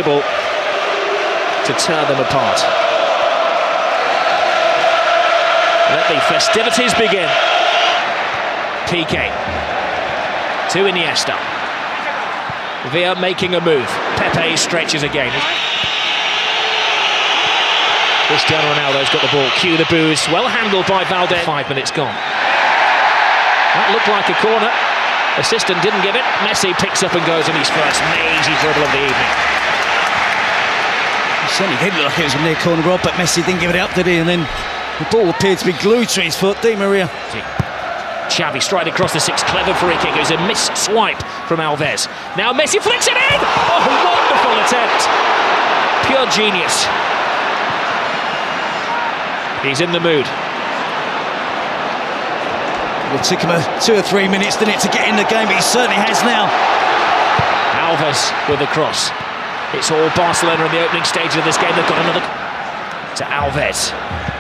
possible to tear them apart. Let the festivities begin. Piqué to Iniesta. Villa making a move. Pepe stretches again. Cristiano Ronaldo's got the ball. Cue the boos. Well handled by Valdez. 5 minutes gone. That looked like a corner. Assistant didn't give it. Messi picks up and goes in his first mazy dribble of the evening. It certainly did look like it was a near corner, Rob, but Messi didn't give it up, did he? And then the ball appeared to be glued to his foot. Di Maria. Xavi striding across the six. Clever free kick. It was a missed swipe from Alves. Now Messi flicks it in! Oh, wonderful attempt. Pure genius. He's in the mood. It took him 2 or 3 minutes, didn't it, to get in the game, but he certainly has now. Alves with the cross. It's all Barcelona in the opening stage of this game. They've got another to Alves.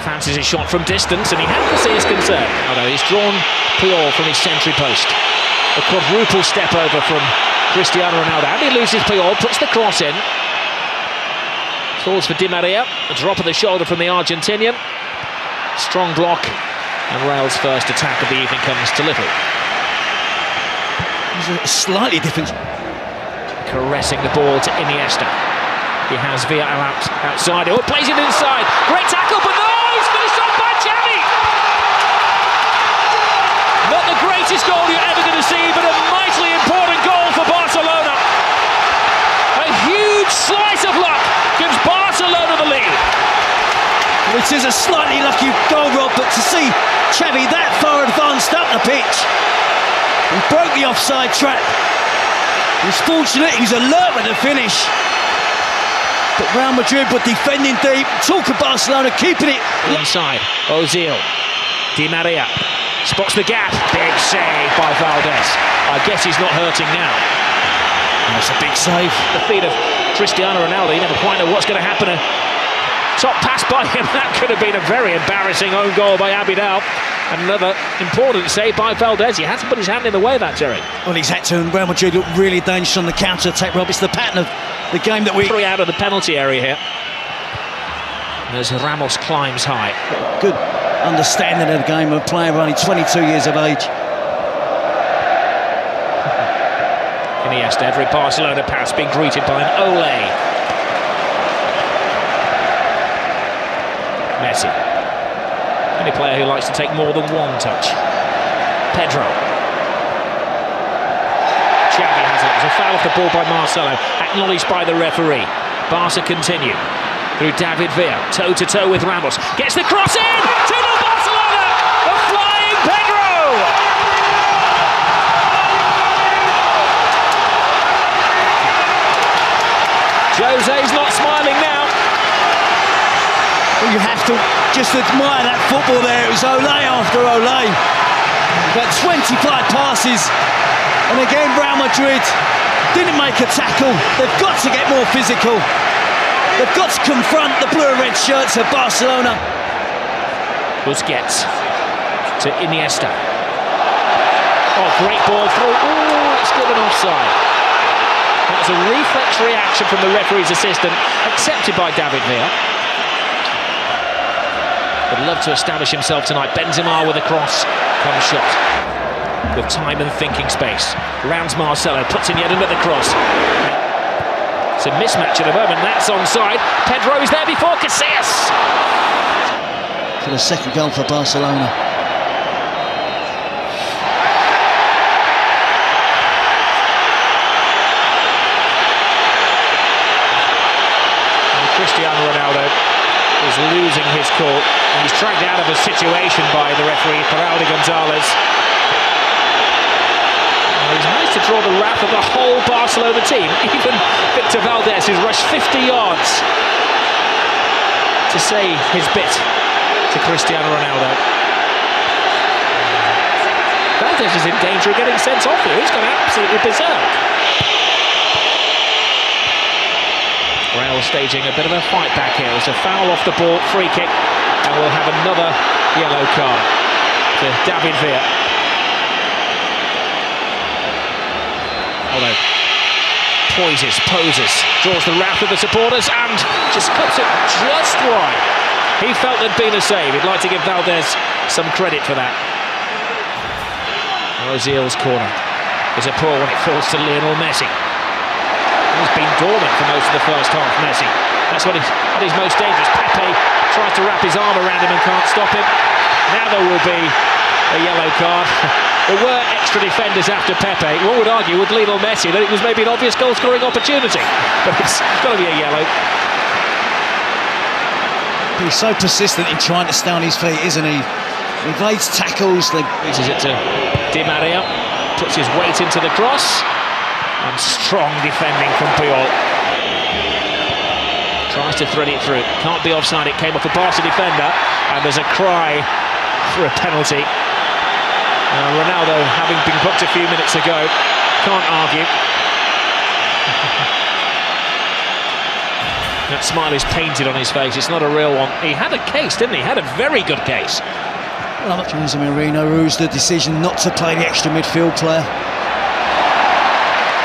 Fancies his shot from distance, and he had to see his concern. Oh no, he's drawn Puyol from his century post. A quadruple step over from Cristiano Ronaldo. And he loses Puyol, puts the cross in. Falls for Di Maria. A drop of the shoulder from the Argentinian. Strong block. And Real's first attack of the evening comes to little. He's a slightly different. Caressing the ball to Iniesta. He has Villa outside. Oh, plays it inside. Great tackle, but no! He's finished off by Xavi! Not the greatest goal you're ever going to see, but a mightily important goal for Barcelona. A huge slice of luck gives Barcelona the lead. It is a slightly lucky goal, Rob, but to see Xavi that far advanced up the pitch, he broke the offside trap. He was fortunate, he was alert with the finish. But Real Madrid were defending deep. Talk of Barcelona keeping it inside. Ozil, Di Maria spots the gap. Big save by Valdez. I guess he's not hurting now. That's a big save. The feet of Cristiano Ronaldo. You never quite know what's going to happen. A top pass by him. That could have been a very embarrassing own goal by Abidal. And another important save by Valdez. He had to put his hand in the way of that, Jerry. Well, he's had to, and Real Madrid look really dangerous on the counter-attack, Rob. It's the pattern of the game that we... 3 out of the penalty area here. As Ramos climbs high. Good understanding of the game of a player only 22 years of age. Iniesta, every Barcelona pass being greeted by an Ole. Messi. Any player who likes to take more than one touch. Pedro. Xavi has it. There's a foul off the ball by Marcelo, acknowledged by the referee. Barca continue through David Villa, toe-to-toe with Ramos. Gets the cross in! 2-0 Barcelona! The flying Pedro! Jose's not smiling now. Well, you have to just admire that football there. It was Ole after Ole. About 25 passes. And again, Real Madrid didn't make a tackle. They've got to get more physical. They've got to confront the blue and red shirts of Barcelona. Busquets to Iniesta. Oh, great ball through. Oh, it's given offside. That was a reflex reaction from the referee's assistant, accepted by David Villa. Would love to establish himself tonight. Benzema with a cross. Comes shot. With time and thinking space. Rounds Marcelo, puts in yet another cross. It's a mismatch at the moment. That's onside. Pedro is there before Casillas. For the second goal for Barcelona. Cristiano Ronaldo is losing his cool. He's dragged out of a situation by the referee, Paraldi Gonzalez. He's managed to draw the wrath of the whole Barcelona team. Even Victor Valdez, who's rushed 50 yards to say his bit to Cristiano Ronaldo. Valdez is in danger of getting sent off here. He's gone absolutely berserk. Real staging a bit of a fight back here. There's a foul off the ball, free kick, and we'll have another yellow card to David Villa. Although poses, draws the wrath of the supporters and just cuts it just wide. He felt there'd been a save. He'd like to give Valdez some credit for that. Ozil's corner is a poor one. It falls to Lionel Messi. He's been dormant for most of the first half, Messi. That's when at his most dangerous. Pepe tries to wrap his arm around him and can't stop him. Now there will be a yellow card. There were extra defenders after Pepe. One would argue with Lionel Messi that it was maybe an obvious goal-scoring opportunity, but it's got to be a yellow. He's so persistent in trying to stay on his feet, isn't he? He evades tackles. Reaches it to Di Maria, puts his weight into the cross, and strong defending from Puyol. Tries to thread it through. Can't be offside. It came off a Barca defender, and there's a cry for a penalty. Ronaldo, having been booked a few minutes ago, can't argue. That smile is painted on his face. It's not a real one. He had a case, didn't he? He had a very good case. Well, Jose Mourinho rules the decision not to play the extra midfield player.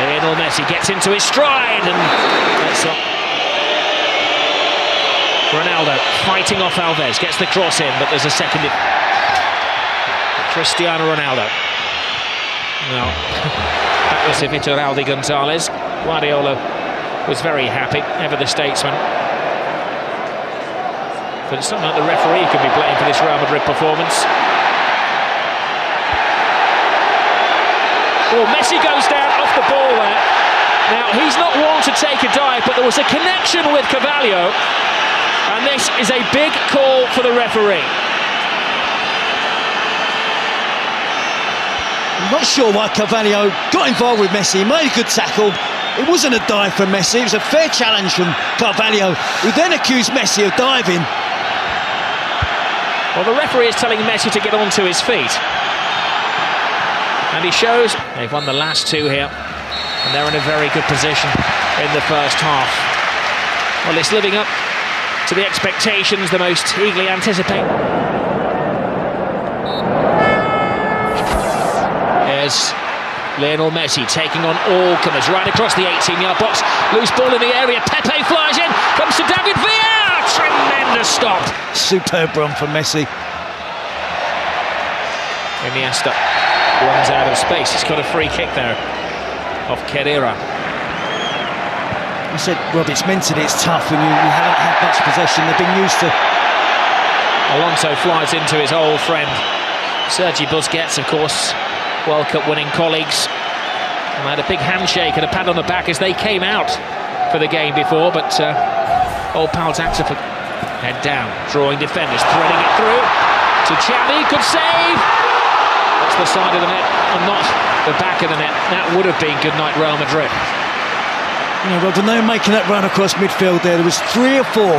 Lionel Messi gets into his stride and that's up. Ronaldo fighting off Alves, gets the cross in, but there's a second. Cristiano Ronaldo. No, that was Vitor Gonzalez. Guardiola was very happy, ever the statesman. But it's not like the referee could be blamed for this Real Madrid performance. Oh, Messi goes down off the ball there. Now, he's not one to take a dive, but there was a connection with Carvalho, and this is a big call for the referee. I'm not sure why Carvalho got involved with Messi. He made a good tackle. It wasn't a dive from Messi, it was a fair challenge from Carvalho, who then accused Messi of diving. Well, the referee is telling Messi to get onto his feet. And he shows they've won the last two here, and they're in a very good position in the first half. Well, it's living up to the expectations the most eagerly anticipate. Here's Lionel Messi taking on all comers right across the 18-yard box. Loose ball in the area. Pepe flies in. Comes to David Villa. Tremendous stop. Superb run from Messi. Iniesta runs out of space. He's got a free kick there off Carrera. I said, Rob, it's mentally it's tough when you haven't had much possession. They've been used to. Alonso flies into his old friend Sergi Busquets, of course. World Cup winning colleagues, and they had a big handshake and a pat on the back as they came out for the game before, but old pal Thatteem head down, drawing defenders, threading it through to Xavi, could save. That's the side of the net and not the back of the net. That would have been good night Real Madrid. You know, Rob, when they were making that run across midfield there was 3 or 4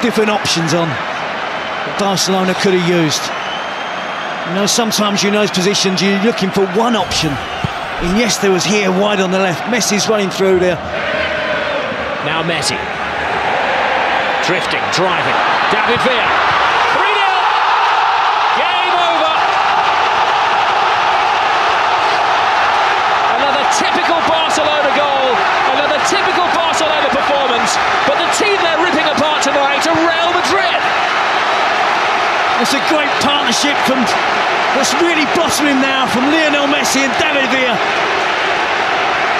different options on that Barcelona could have used. You know, sometimes in those positions you're looking for one option. Iniesta was here wide on the left. Messi's running through there. Now Messi. Drifting, driving. David Villa. 3-0. Game over. Another typical Barcelona goal. Another typical Barcelona performance. But the team they're ripping apart tonight are Real Madrid. It's a great partnership that's really blossoming now from Lionel Messi and David Villa.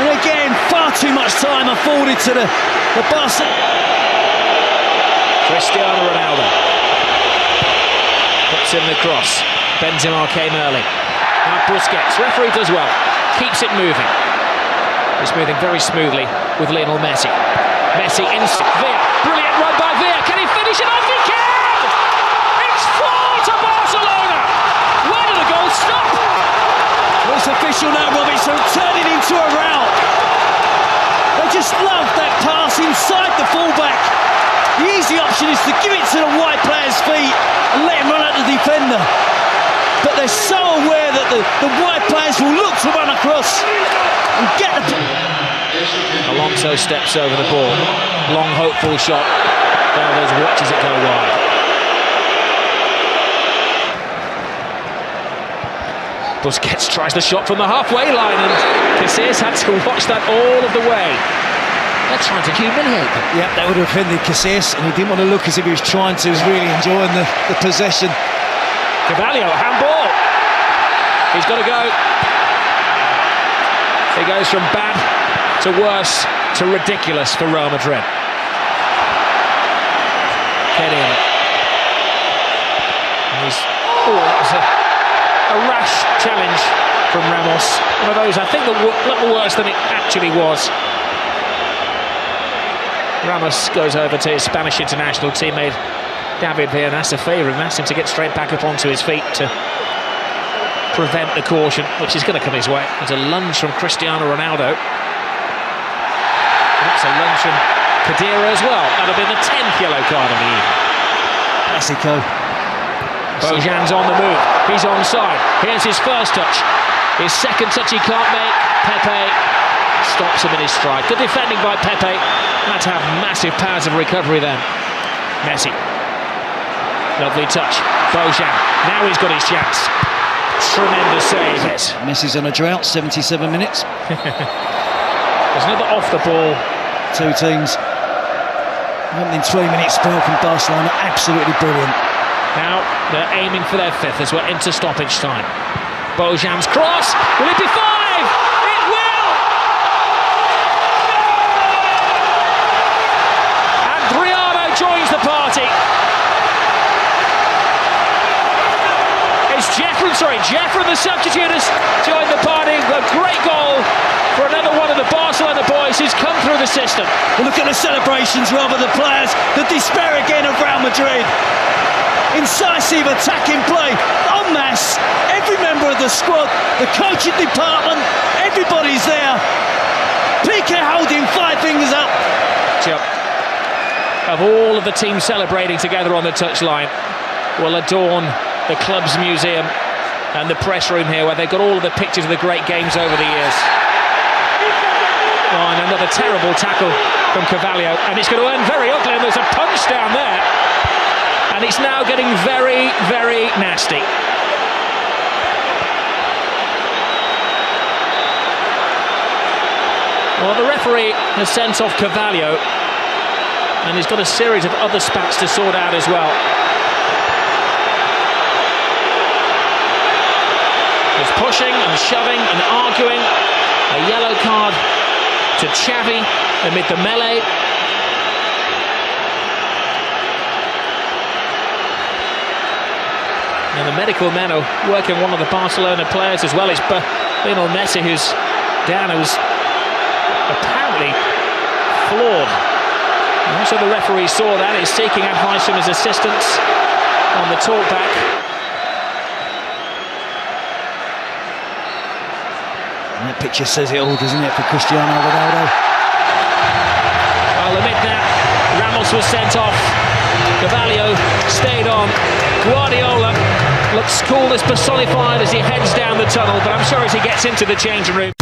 And again, far too much time afforded to the Barca. Cristiano Ronaldo puts in the cross. Benzema came early. Now Busquets, referee does well, keeps it moving. It's moving very smoothly with Lionel Messi. Messi in Villa, brilliant run by Villa. Can he finish it off? He can! It's 4 to Barcelona. Where did the goal stop? Well, it's official now, Robbie, so turning into a rout. They just love that pass inside the fullback. The easy option is to give it to the wide player's feet and let him run at the defender. But they're so aware that the wide players will look to run across and get the... Alonso steps over the ball. Long, hopeful shot. Alves watches it go wide. Busquets tries the shot from the halfway line, and Casillas had to watch that all of the way. They're trying to humiliate them. Yeah, that would have offended Casillas, and he didn't want to look as if he was trying to. He was really enjoying the possession. Carvalho, handball. He's got to go. He goes from bad to worse to ridiculous for Real Madrid. Kenny. That was a rash challenge from Ramos. One of those, I think, a little worse than it actually was. Ramos goes over to his Spanish international teammate David Villa and asks a favour and asks him to get straight back up onto his feet to prevent the caution, which is going to come his way. There's a lunge from Cristiano Ronaldo. That's a lunge from Padaar as well. That'll be the 10th yellow card of the evening. Classico. Bojan's on the move. He's onside. Here's his first touch. His second touch he can't make. Pepe stops him in his stride. Good defending by Pepe. Had to have massive powers of recovery then. Messi. Lovely touch. Bojan. Now he's got his chance. Tremendous save. Messi's on a drought, 77 minutes. There's another off the ball. Two teams. Opening 3 minutes spell from Barcelona. Absolutely brilliant. Now they're aiming for their fifth as we're into stoppage time. Bojan's cross. Will it be 5? It will! And Adriano joins the party. It's Jeffrey, the substitute, has joined the party. A great goal for another one of the Barcelona boys who's come through the system. Well, look at the celebrations, rather the players, the despair again of Real Madrid. Incisive attacking play, en masse, every member of the squad, the coaching department, everybody's there. Piqué holding 5 fingers up. Of all of the teams celebrating together on the touchline will adorn the club's museum and the press room here, where they've got all of the pictures of the great games over the years. Oh, and another terrible tackle from Carvalho, and it's going to end very ugly, and there's a punch down there. And it's now getting very, very nasty. Well, the referee has sent off Carvalho, and he's got a series of other spats to sort out as well. There's pushing and shoving and arguing. A yellow card to Xavi amid the melee. And the medical men are working one of the Barcelona players as well. It's Lionel Messi who's down, who's apparently flawed. And also the referee saw that. He's seeking advice from his assistants on the talkback. And that picture says it all, doesn't it, for Cristiano Ronaldo? I'll admit that. Ramos was sent off. Carvalho stayed on. Guardiola looks coolness personified as he heads down the tunnel, but I'm sure as he gets into the changing room.